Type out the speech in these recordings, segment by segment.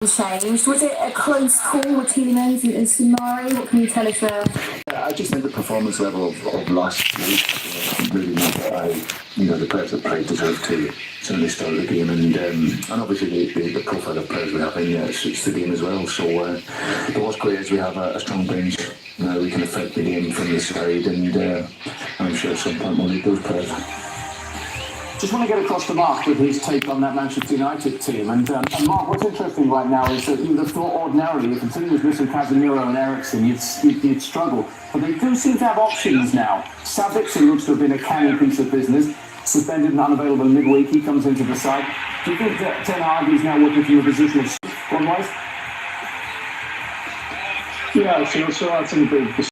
changed. Was it a close call with Tielemans and Soumare? What can you tell us there? I just think the performance level of last week really meant that the players that played deserve to certainly start the game, and obviously the profile of players we have in there suits the game as well. So what's great is we have a strong bench. We can affect the game from the side, and I'm sure at some point we'll need those players. Just want to get across to Mark with his take on that Manchester United team. And Mark, what's interesting right now is that you would have thought ordinarily if the team was missing Casemiro and Eriksen, you'd struggle. But they do seem to have options now. Sabitzer looks to have been a canny piece of business. Suspended and unavailable midweek, he comes into the side. Do you think that Ten Hag is now working from a position of one-wise? Yeah, I feel so. I think the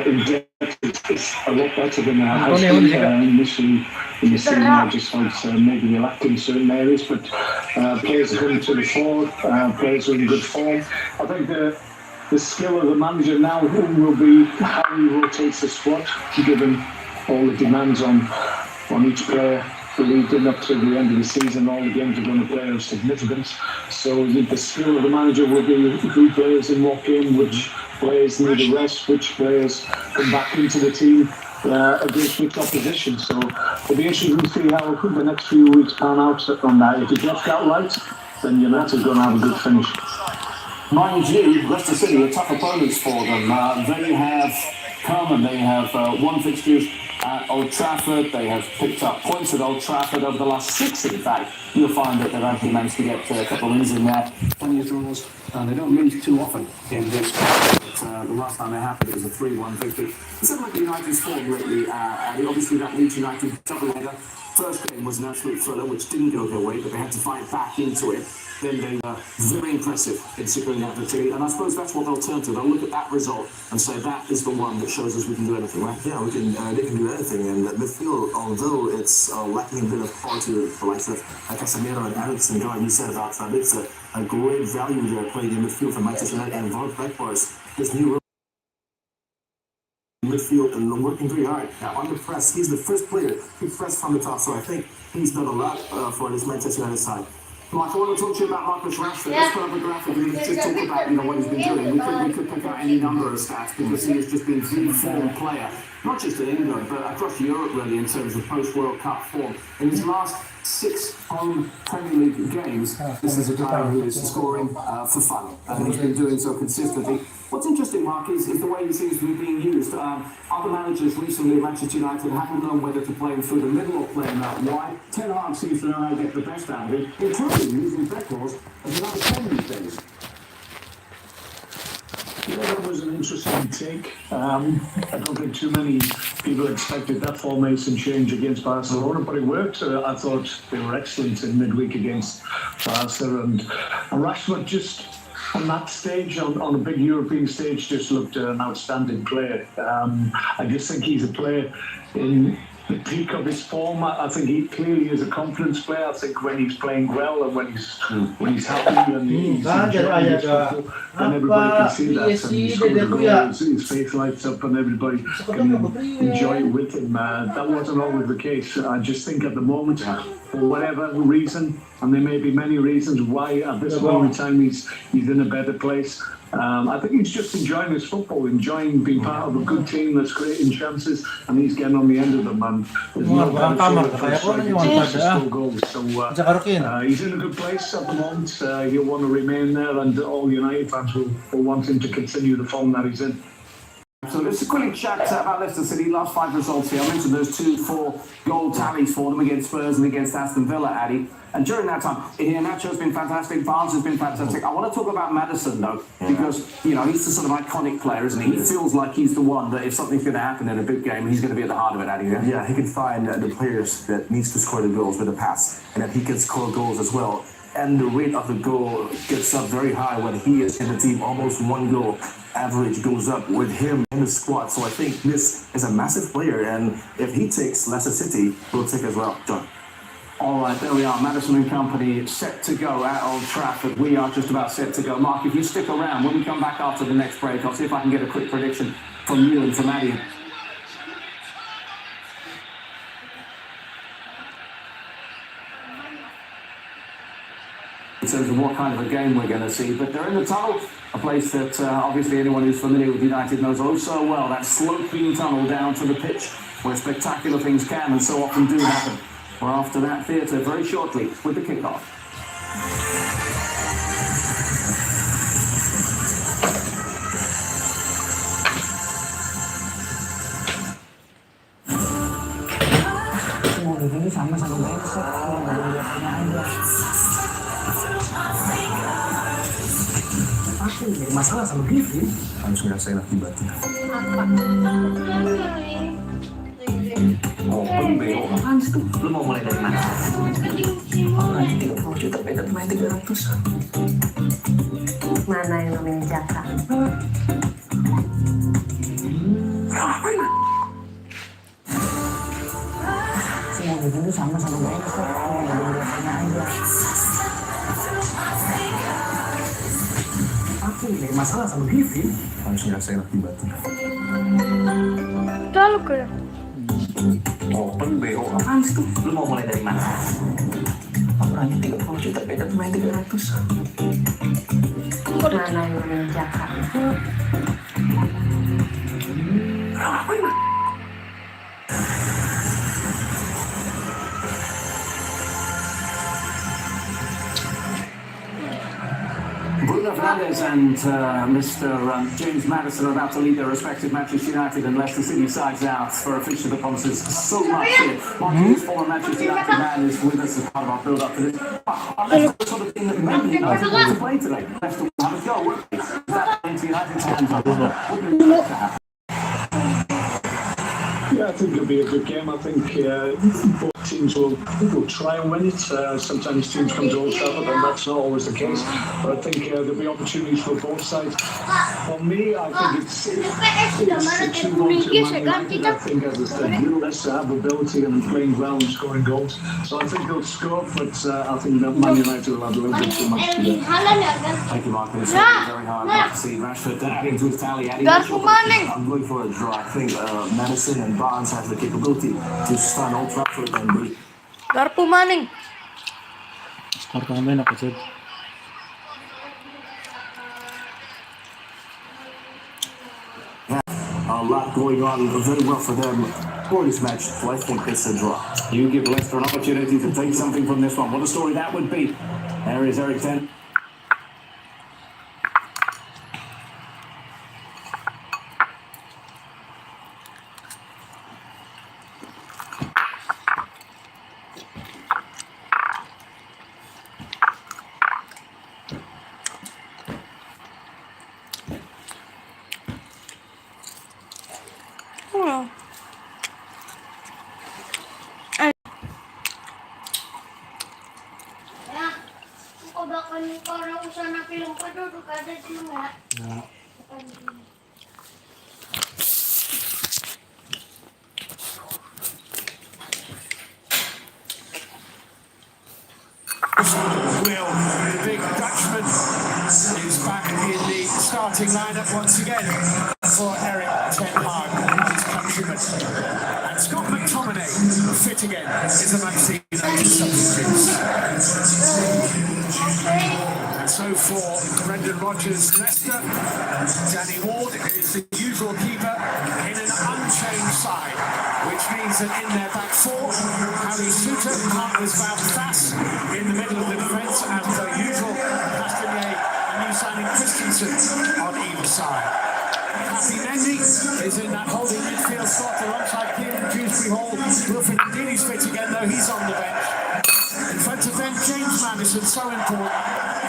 in depth is a lot better than I has been initially in the season. I just felt maybe they lacked in certain areas, but players are coming to the fore, players are in good form. I think the skill of the manager now will be how he rotates the squad, given all the demands on each player. Leading up to the end of the season, all the games are going to play of significance. So the skill of the manager will be who plays in what game, which players need a rest, which players come back into the team against which opposition. So it'll be interesting to see how the next few weeks pan out on that. If he gets that right, then United are going to have a good finish. Mind you, Leicester City are tough opponents for them. They have come and they have won fixtures at Old Trafford. They have picked up points at Old Trafford over the last 6, in fact. You'll find that they've actually managed to get a couple of wins in there. Plenty of draws. They don't lose too often in this. But the last time it happened, it was a 3-1 victory. Something like United's form lately, obviously that Leeds United double-header. First game was an absolute thriller, which didn't go their way, but they had to fight back into it. Then they were very impressive in securing that victory, and I suppose that's what they'll turn to. They'll look at that result and say that is the one that shows us we can do anything, right? Yeah, they can do anything, and midfield, although it's lacking a bit of quality for likes of Casemiro and Eriksen, John, you said about that, it's a great value there playing in midfield for Manchester United, and Wout Weghorst, this new midfield and working very hard on the press. He's the first player who pressed from the top, so I think he's done a lot for this Manchester United side. Mark, I want to talk to you about Marcus Rashford. Let's put up a graphic and just talk about what he's been doing. We could pick out any number of stats because he has just been the form player, not just in England, but across Europe really in terms of post-World Cup form. In his last 6 home Premier League games, this is a guy who is scoring for fun, and he's been doing so consistently. What's interesting, Mark, is the way he seems to be being used. Other managers recently at Manchester United haven't known whether to play him through the middle or play him out wide. Ten Hag seems to know how to get the best out of it, including using Weghorst as another 10 these days. Yeah, that was an interesting take. I don't think too many people expected that formation change against Barcelona, but it worked. I thought they were excellent in midweek against Barca, and Rashford just on that stage, on a big European stage, just looked an outstanding player. I just think he's a player in the peak of his form. I think he clearly is a confidence player. I think when he's playing well and when he's happy and he's enjoying his football, then everybody can see that. And he scores a goal, his face lights up and everybody can enjoy it with him. That wasn't always the case. I just think at the moment, for whatever reason, and there may be many reasons why at this moment in time he's in a better place. I think he's just enjoying his football, enjoying being part of a good team that's creating chances, and he's getting on the end of them. And there's no better to score goals. So he's in a good place at the moment. He'll want to remain there, and all United fans will want him to continue the form that he's in. So let's quickly chat about Leicester City. Last 5 results here. I mentioned those 2-4 goal tallies for them against Spurs and against Aston Villa, Addy. And during that time, Nacho's been fantastic, Barnes has been fantastic. I want to talk about Maddison, though, because, he's the sort of iconic player, isn't he? He feels like he's the one that if something's going to happen in a big game, he's going to be at the heart of it, Addy. Yeah, he can find the players that needs to score the goals with a pass, and that he can score goals as well. And the rate of the goal gets up very high when he is in the team. Almost 1 goal average goes up with him in the squad. So I think this is a massive player, and if he takes Leicester City, we'll take as well. John. All right, there we are. Maddison and company set to go at Old Trafford. We are just about set to go. Mark, if you stick around, when we come back after the next break, I'll see if I can get a quick prediction from you and from Addy. in terms of what kind of a game we're going to see. But they're in the tunnel, a place that obviously anyone who's familiar with United knows oh so well. That sloping tunnel down to the pitch where spectacular things can and so often do happen. We're after that theatre very shortly with the kickoff. Ini sama Leicester, aja. Aku nih masalah sama Griffin harus ngerasain akibatnya. Open BO apaan sih tuh? Lu mau mulai dari mana? Nanti 30 juta beda main 300. Mana yang namanya Jaka? Ngapain? Semua begini sama Leicester, aja. Aku nih masalah sama Griffin harus ngerasain akibatnya. Terlalu ke. Open BO apaan sih tuh? Lu mau mulai dari mana? Aku nanti 30 juta beda main 300. Mana yang namanya Jaka? Ngapain? Bruno Fernandes and Mr. James Maddison are about to lead their respective Manchester United and Leicester City sides out for a fixture that promises so much here. Martinez, former Manchester United man, is with us as part of our build-up to this. Leicester the sort of team that maybe United want to play today. Leicester will have a go. Is that into United's hands? What do you expect to happen? Yeah, I think it'll be a good game. I think both teams will try and win it. Sometimes teams come to Old Trafford and that's not always the case. But I think there'll be opportunities for both sides. For me, I think it's 2-1 to Man United. I think, as I said, Leicester have ability and playing well and scoring goals. So I think they'll score, but I think that Man United will have a little bit too much to do. Thank you, Mark. It's very hard not to see Rashford adding to his tally. I'm going for a draw. I think Madison and Barnes have the capability to stun Old Trafford and break. Garpu maning. Skor tambahin ako, Jed. A lot going on very well for them for this match, so I think it's a draw. You give Leicester an opportunity to take something from this one. What a story that would be. There is Eric Ten. Well. Will, the big Dutchman, is back in the starting lineup once again for Eric Ten Hag, his countryman. And Scott McTominay, fit again, is amongst the United substitutes. And so for Brendan Rodgers' Leicester, Danny Ward is the usual keeper in an unchanged side, which means that in their back four, Harry Suter partners Wout Fass in the middle of the defence, and per usual, Castagnier and new signing Christensen on either side. Happy Mendy is in that holding midfield slot alongside Kieran Dewsbury Hall. Wilfred Ndini's fit again, though he's on the bench. In front of them, James Maddison, so important,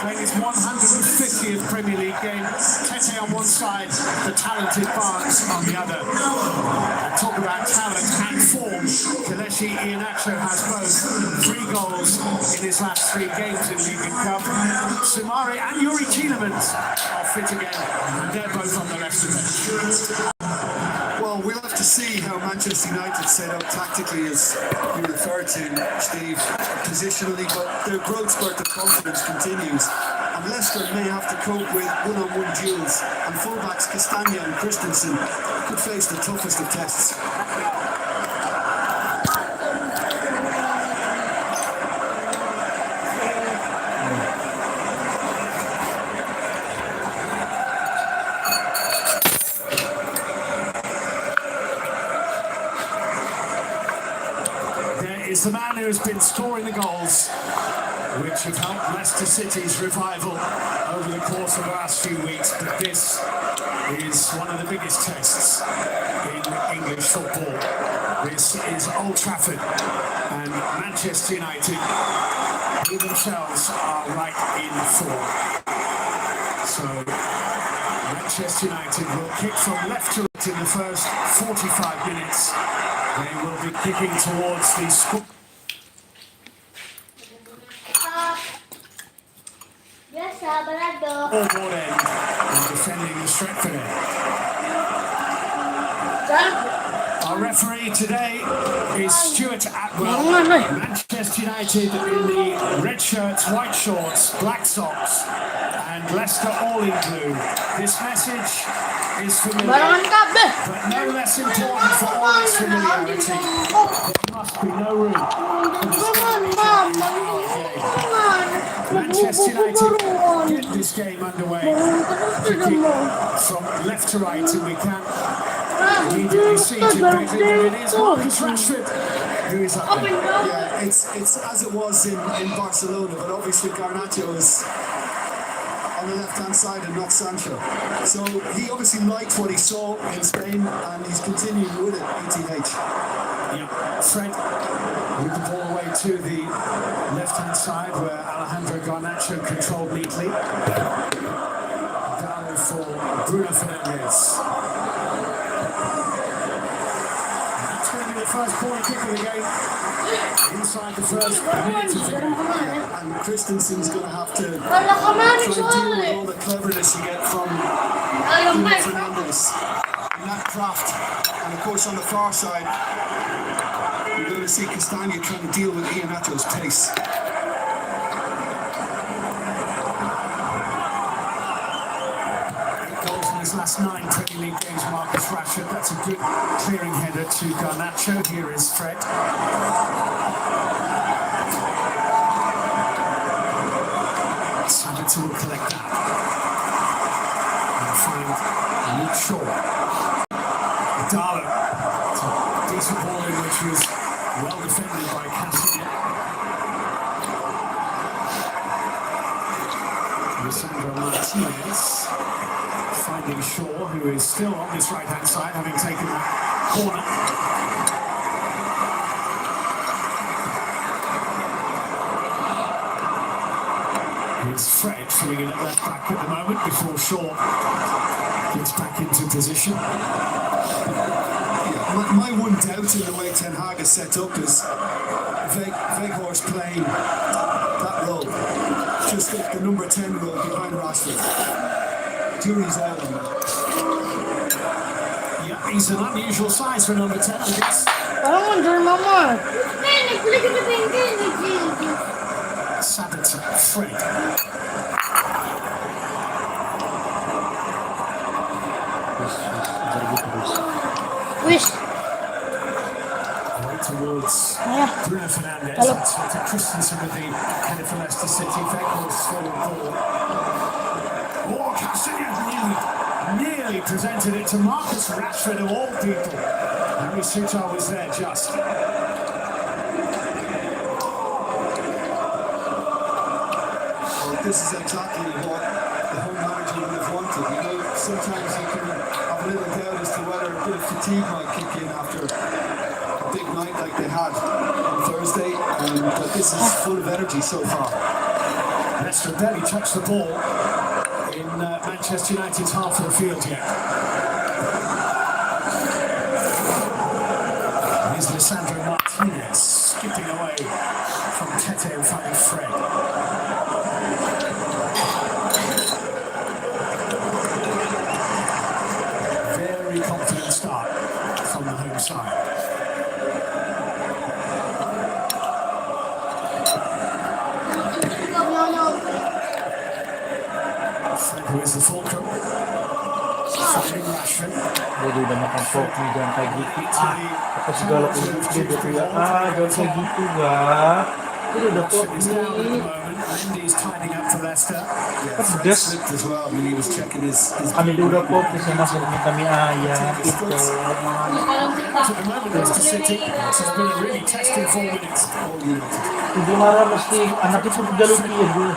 playing his 150th Premier League game. Tete on one side, the talented Barnes on the other. And talk about talent and form. Kelechi Iheanacho has both 3 goals in his last 3 games in League and Cup. Sumari and Yuri Tielemans are fit again, and they're both on the Leicester bench. Well, we'll have to see how Manchester United set up tactically, as you referred to, Steve, positionally, but their growth spurt of confidence continues. And Leicester may have to cope with one-on-one duels, and fullbacks Castagna and Christensen could face the toughest of tests. He's the man who has been scoring the goals which have helped Leicester City's revival over the course of the last few weeks. But this is one of the biggest tests in English football. This is Old Trafford, and Manchester United, who themselves are right in form. So Manchester United will kick from left to right in the first 45 minutes. They will be kicking towards the score. Scoreboard end and defending the Stretford end. Our referee today is Stuart Atwell. Manchester United in the red shirts, white shorts, black socks, and Leicester all in blue. This message is familiar, but no less important for all its familiarity. There must be no room for Manchester United get this game underway. Kicking from left to right, and we can immediately see it is Marcus Rashford who is up there. Yeah, it's as it was in Barcelona, but obviously Garnacho is on the left-hand side and not Sancho. So he obviously liked what he saw in Spain, and he's continuing with it, ETH. Yeah, Fred with the ball away to the left-hand side where Alejandro Garnacho controlled neatly. Down for Bruno Fernandes. The first corner kick of the game inside the first minute of the game. And Christensen's going to have to try and deal with all the cleverness you get from Bruno Fernandes in that craft. And of course on the far side you're going to see Castagna trying to deal with Iheanacho's pace. His last 9 Premier League games, Marcus Rashford. That's a good clearing header to Garnacho. Here is Fred. Sabitzer will collect that. And find Luke Shaw. Darlow. It's a decent ball in which was well defended by Cassidy. Lisandro Martinez. Finding Shaw, who is still on this right-hand side, having taken that corner. Here's Fred filling in at left back at the moment before Shaw gets back into position. Yeah, my one doubt in the way Ten Hag is set up is Weghorst playing that role, just like the number 10 role behind Rashford. Jury's out on that. Yeah, he's an unusual size for number 10, I guess. Sabitzer, Fred. Away towards Bruno Fernandes. That's what Christensen with the header for Leicester City. Weghorst's forward ball. Oh, Cassidy nearly presented it to Marcus Rashford of all people. Henry Sutar was there just. Well, this is exactly what the home manager would have wanted. You know, sometimes you can have a little doubt as to whether a bit of fatigue might kick in after a big night like they had on Thursday. But this is full of energy so far. Leicester barely touched the ball in Manchester United's half of the field yet. Here's Lisandro Martinez skipping away from Tete and finding Fred. Very confident start from the home side. Who is the fulcrum? Finding Rashford. Jadi udah makan pork nih, jangan kayak gitu. Apa segala gitu ya. Jangan kayak gitu, gak. Action is down at the moment. Mendy's tidying up for Leicester. Yeah, Fred This- slipped as well when he was checking his Kami udah po kasi masuk ni kami ayah itu So at the moment, Leicester City, this has been a really testing 4 minutes. All United. hindi marah mesti anak itu galuki ya bu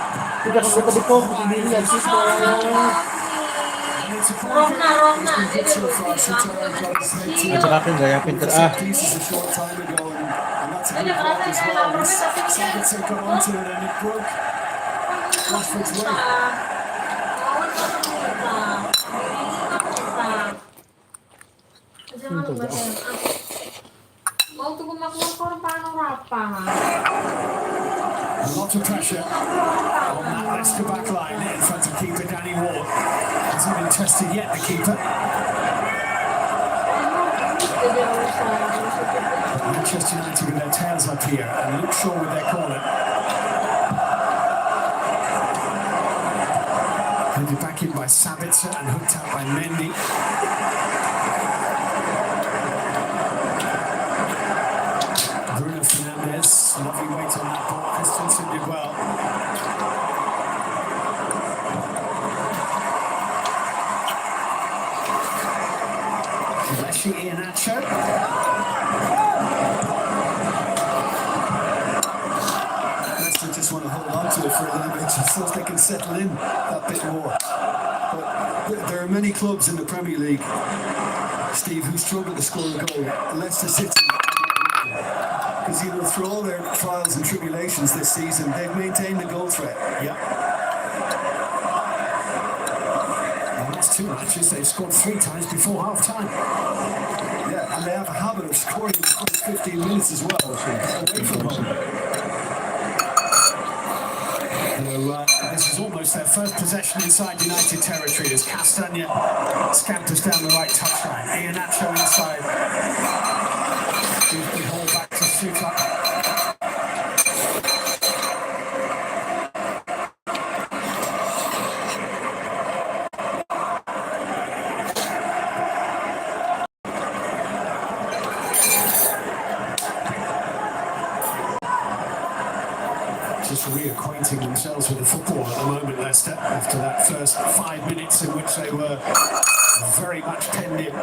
tidak akan kita fokus sendiri ya kita And it's a corner. He's been good so far. Sutton got his head to at saka akin gayapin ka pieces a short time ago, and that's a good ball as well. Sabitzer got onto it and it broke Rashford's leg. Mau tuh keluar paano apa? A lot of pressure on that Leicester back line in front of keeper Danny Ward. Hasn't been tested yet, the keeper. Manchester United with their tails up here and Luke Shaw with their corner. Headed back in by Sabitzer and hooked out by Mendy. Bruno Fernandes, lovely weight on that ball. Christensen did well. Leshi Iheanacho. Leicester just want to hold on to it for a little bit just so they can settle in that bit more. But there are many clubs in the Premier League, Steve, who struggle to score a goal. Leicester City, because through all their trials and tribulations this season, they've maintained the goal threat. Yeah. The last 2 matches, they've scored 3 times before half time. Yeah, and they have a habit of scoring in the first 15 minutes as well, away from home. This is almost their first possession inside United territory as Castagna scampers down the right touchline. Iheanacho inside. Gives the ball back to Sutak. Just reacquainting themselves with the football at the moment, Leicester, after that first 5 minutes in which they were very much penned in.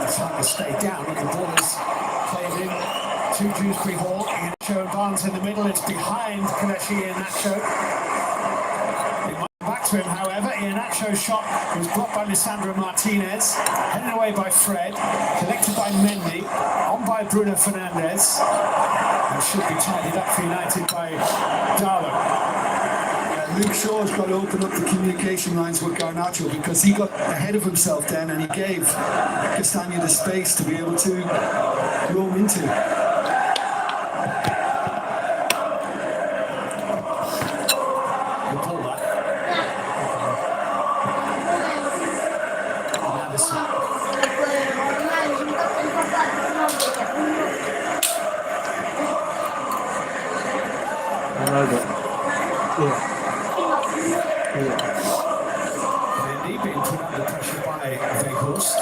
It's hard to stay down, and the ball is played in to Dewsbury Hall. Iheanacho and Barnes in the middle, it's behind Kelechi Iheanacho. Back to him, however. Iheanacho's shot was blocked by Lisandro Martinez, headed away by Fred, collected by Mendy, on by Bruno Fernandes, and should be tidied up for United by Darlow. Luke Shaw's got to open up the communication lines with Garnacho because he got ahead of himself then and he gave Castagna the space to be able to roam into. Ronaldo Mendy being put under pressure by Weghorst.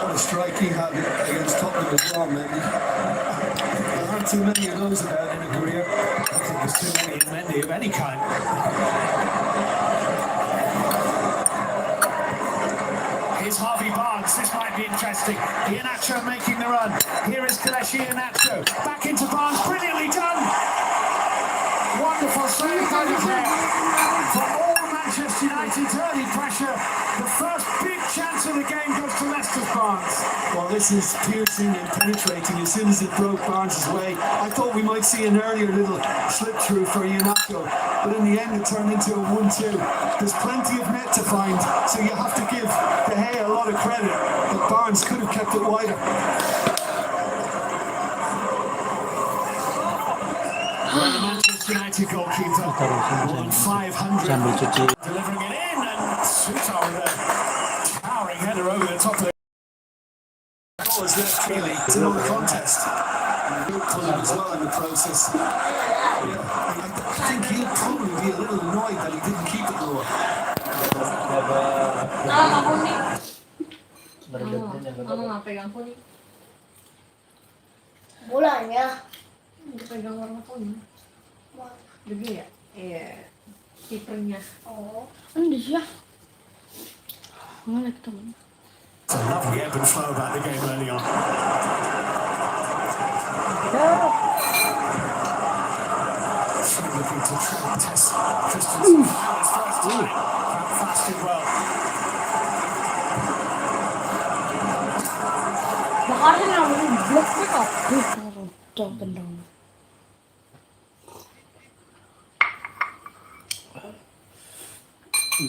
What a strike he had against Tottenham as well, Mendy. There aren't too many of those about in a career. I don't think there's too many in Mendy of any kind. Here's Harvey Barnes. This might be interesting. Iheanacho making the run. Here is Kelechi Iheanacho. Back into Barnes. Brilliantly done. Wonderful save by the player. For all Manchester United's early pressure, the first big chance of the game goes to Leicester's Barnes. Well, this is piercing and penetrating as soon as it broke Barnes' way. I thought we might see an earlier little slip through for Iheanacho, but in the end it turned into a 1-2. There's plenty of net to find, so you have to give De Gea a lot of credit, but Barnes could have kept it wider. Well, the Manchester United goalkeeper won 500, sambil cuci. delivering it in, and Sutar with a towering header over the top of the Goal is left really. It's another contest. Good pull as well in the process. I think he'll probably be a little annoyed that he didn't keep it lower. pegang kuning. Bolanya. Pegang warna kuning. Jadi ya? Iya. Kipernya. Oh. Ini dia. Mana kita? It's a lovely ebb and flow about the game early on. Looking to try and test Christensen for his first time. Fast did well. Bakarnya yang blok apa? Jauh bendong.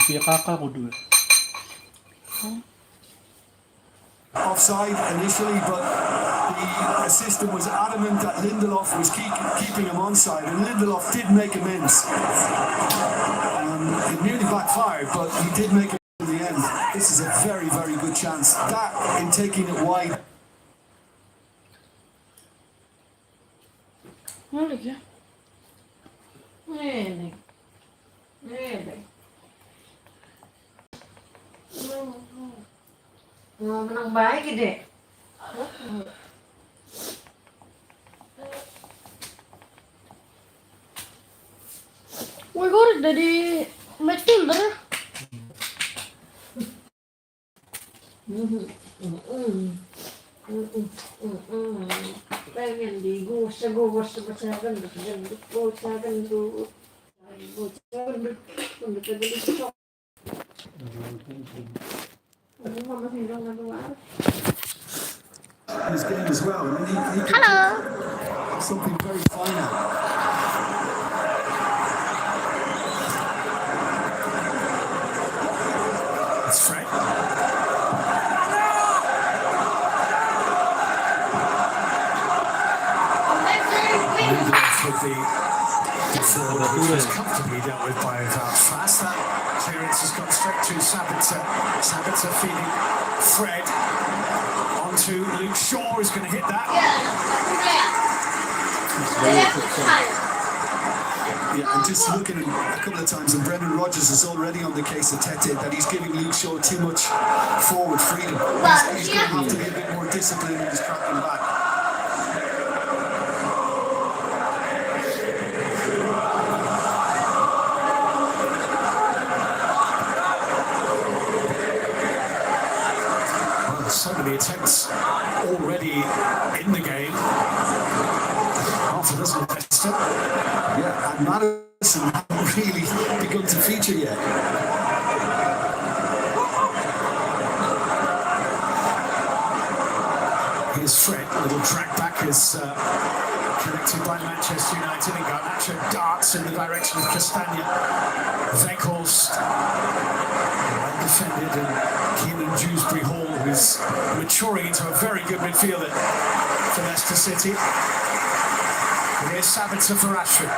Iya kakak aku dulu. Offside initially, but the assistant was adamant that Lindelof was keeping him onside, and Lindelof did make amends. It nearly backfired, but he did make it in the end. This is a very, very good chance. That, in taking it wide. Mana ya? Ini. Menang baik gede. Woi gue udah jadi midfielder. Pengen digusah gendut. His game as well. I mean, he can do something very final. It's Fred. Lindelof with the forward, which was comfortably dealt with by Fast. That clearance has gone straight to Sabitzer. Sabitzer feeding Fred onto Luke Shaw, who's going to hit that. Yeah, and just looking at a couple of times, and Brendan Rodgers is already on the case of Tete that he's giving Luke Shaw too much forward freedom. He's going to have to be a bit more disciplined in his tracking back. Well, so many attempts already in the game. Half a dozen Leicester. Yeah, and Madison hasn't really begun to feature yet. Here's Fred, a little drag back is connected by Manchester United, and Garnacho darts in the direction of Castagna. Weghorst, well defended, and Keenan Dewsbury Hall, who's maturing into a very good midfielder for Leicester City. And here's Sabitzer for Rashford.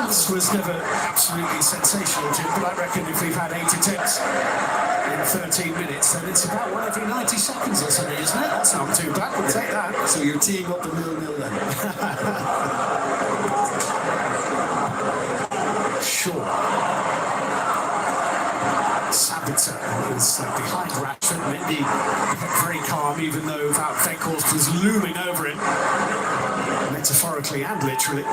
This was never absolutely sensational, Jim, but I reckon if we've had 8 attempts in 13 minutes, then it's about one every 90 seconds or something, isn't it? That's not too bad, we'll take that. So you're teeing up a 0-0 then? Sure. Sabitzer is behind Rashford. Mendy very calm, even though that Weghorst was looming over him, metaphorically and literally.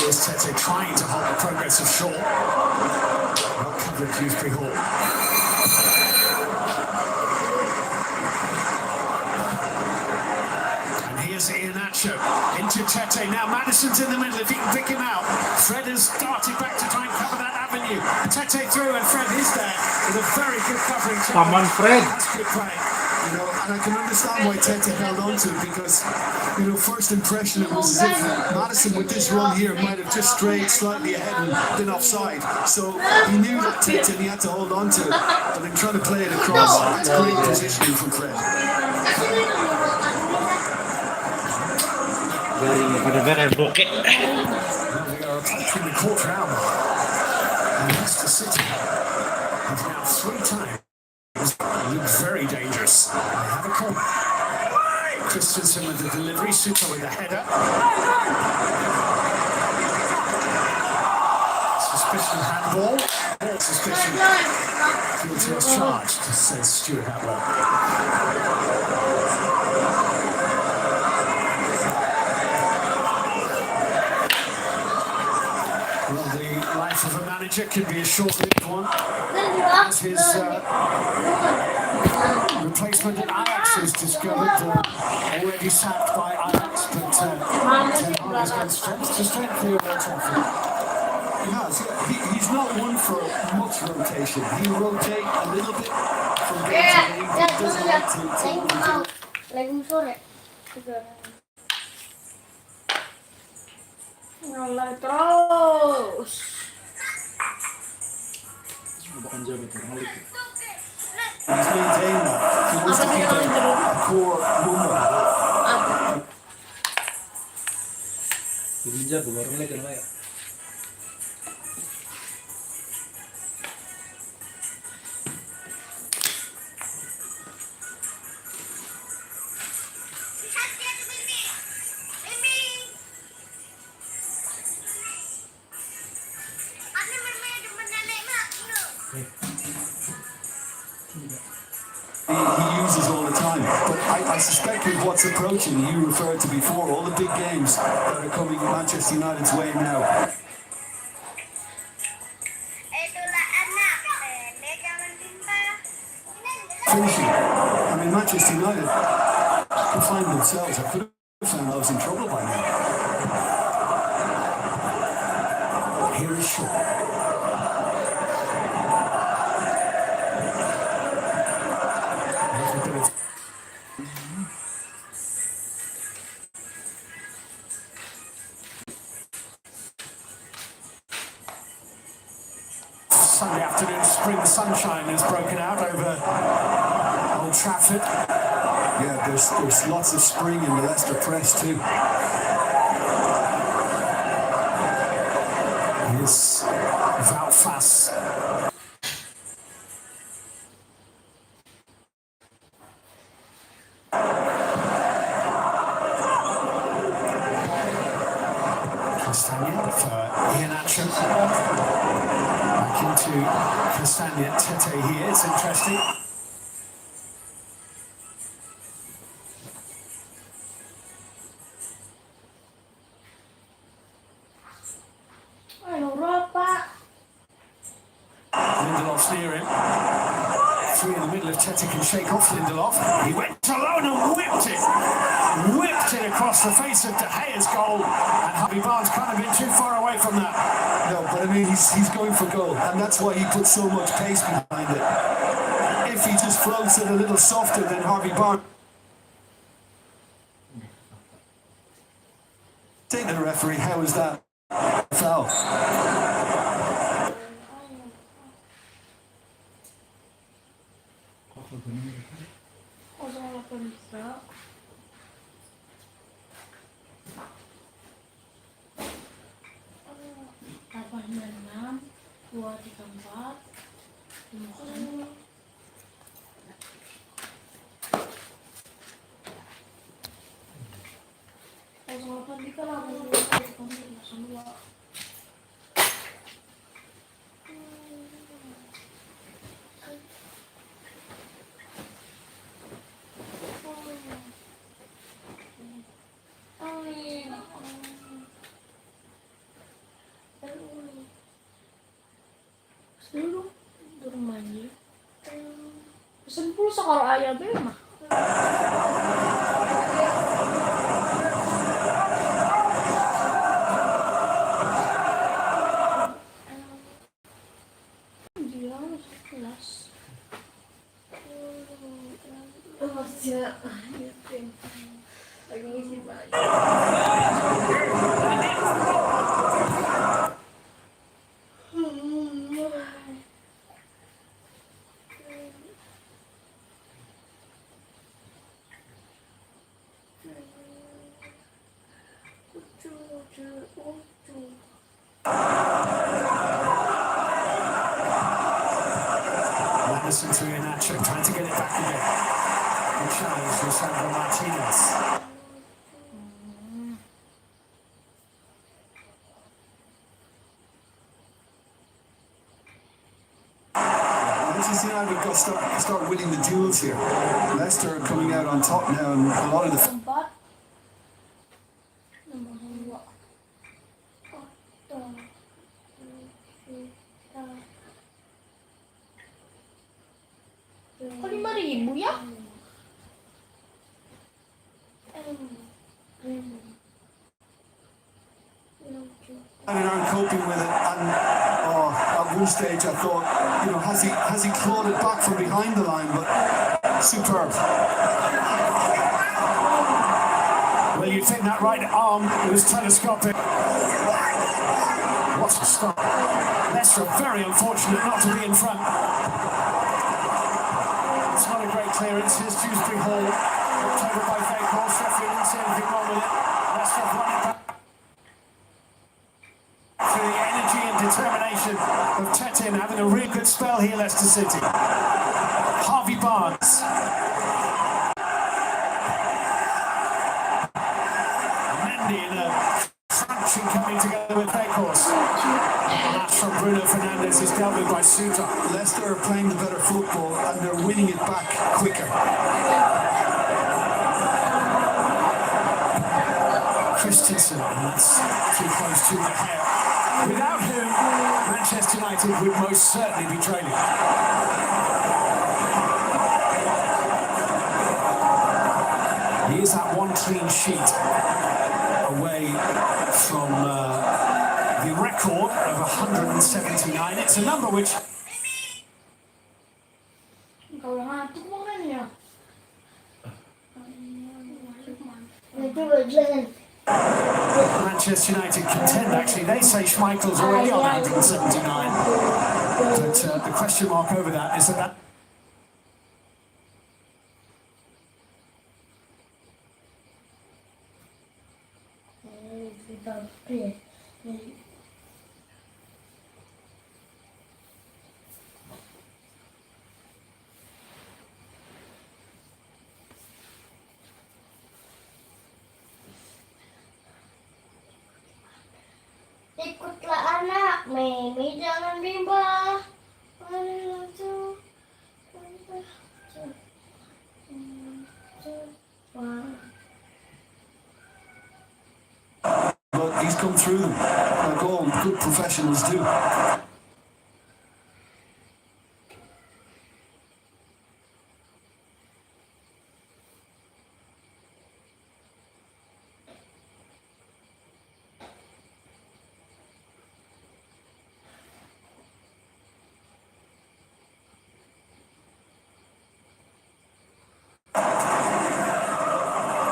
Tete trying to halt the progress of Shaw. Well covered Dewsbury Hall. And here's Iheanacho into Tete. Now Madison's in the middle, if he can pick him out. Fred has darted back to try and cover that avenue. Tete through, and Fred is there with a very good covering. Come on, Fred. That's good play. You know, and I can understand why Tete held on to it, because, you know, first impression it was as if Madison with this run here might have just strayed slightly ahead and been offside. So he knew that Tete and he had to hold on to it. But then trying to play it across, that's great positioning from Fred. Galing pada merah bokeh. Well, we are approaching the quarter hour. And Leicester City have now 3 times looked very dangerous. They have a corner. Christensen with the delivery, Suter with the header. Suspicion handball. Suspicion guilty as charged, says Stuart Atwell. Well, the life of a manager can be a short-lived one. As his replacement at Ajax is discovered, already sacked by Ajax, but Ten Hag has gone strength to strength here at Old Trafford. He has, yeah. He's not one for much rotation. He'll rotate a little bit from game to game. He doesn't like to Lagi sore. Nolai terus. Bukan jam itu, orang lagi. He's maintained that. He wants to keep a core number. Jadi jam orang lagi kan ya. He uses all the time. But I suspect with what's approaching, you referred to before, all the big games that are coming Manchester United's way now. Finishing. I mean, Manchester United could find themselves. I could have found I was in trouble by now. Here is Shaw. Sunday afternoon, spring sunshine has broken out over Old Trafford. Yeah, there's lots of spring in the Leicester press too. Here's Valfas. Castagna for Iheanacho. Back into Castagna Tete here. It's interesting. Lindelof's near him. Three in the middle of Tete can shake off Lindelof. He went alone and whipped it. Whipped it across the face of De Gea's goal. And Harvey Barnes can't have been too far away from that. No, but I mean, he's going for goal, and that's why he puts so much pace behind it. If he just floats it a little softer than Harvey Barnes. Say to the referee, how is that foul? Dulu di rumahnya. Pesen pulsa kalau ayah be mah. Lagi ngisi baju. Listen to Iheanacho trying to get it back again. The challenge for Sandro Martinez. Manchester United got to start winning the duels here. Leicester are coming out on top now, and a lot of the Empat. Nomor 2. Kok 5.000 ya? aren't coping with it, and at one stage I thought, has he clawed it back from behind the line? But superb. Well, you'd think that right arm was telescopic. What a stop. Leicester very unfortunate not to be in front. It's not a great clearance. Here's Dewsbury Hall. Knocked over by Veghorst. Sheffield didn't see anything wrong with it. Leicester have won it back. Through the energy and determination of Tetin having a real good spell here, Leicester City. Harvey Barnes. Mendy in a crunching coming together with Veghorst. That's from Bruno Fernandes is dealt with by Suter. Leicester are playing the better football and they're winning it back quicker. Christensen, and that's too close to the hair. Without whom, Manchester United would most certainly be trailing. Here's that one clean sheet away from the record of 179. It's a number which... Kalau ngantuk makan ya. Itu legend. Manchester United contend, actually. They say Schmeichel's already on 179. But the question mark over that is that... Ikutlah anak, Mimi jangan bimbang. But he's come through them, like all good professionals do.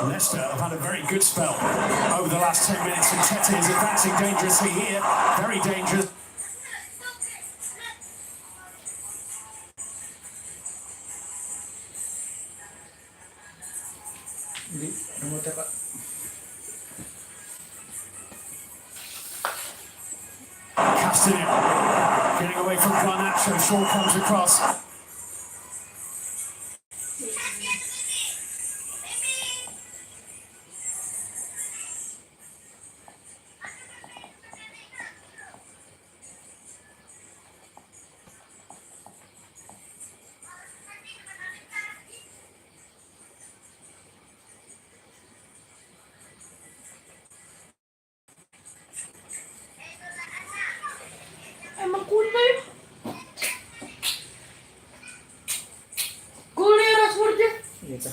Leicester have had a very good spell over the last 10 minutes, and Tetin is advancing dangerously here. Very dangerous. Hindi, namuta ka. Casting it. Getting away from Garnacho. Shaw comes across. Emang kunai. Gulai Rashford ya. Iya,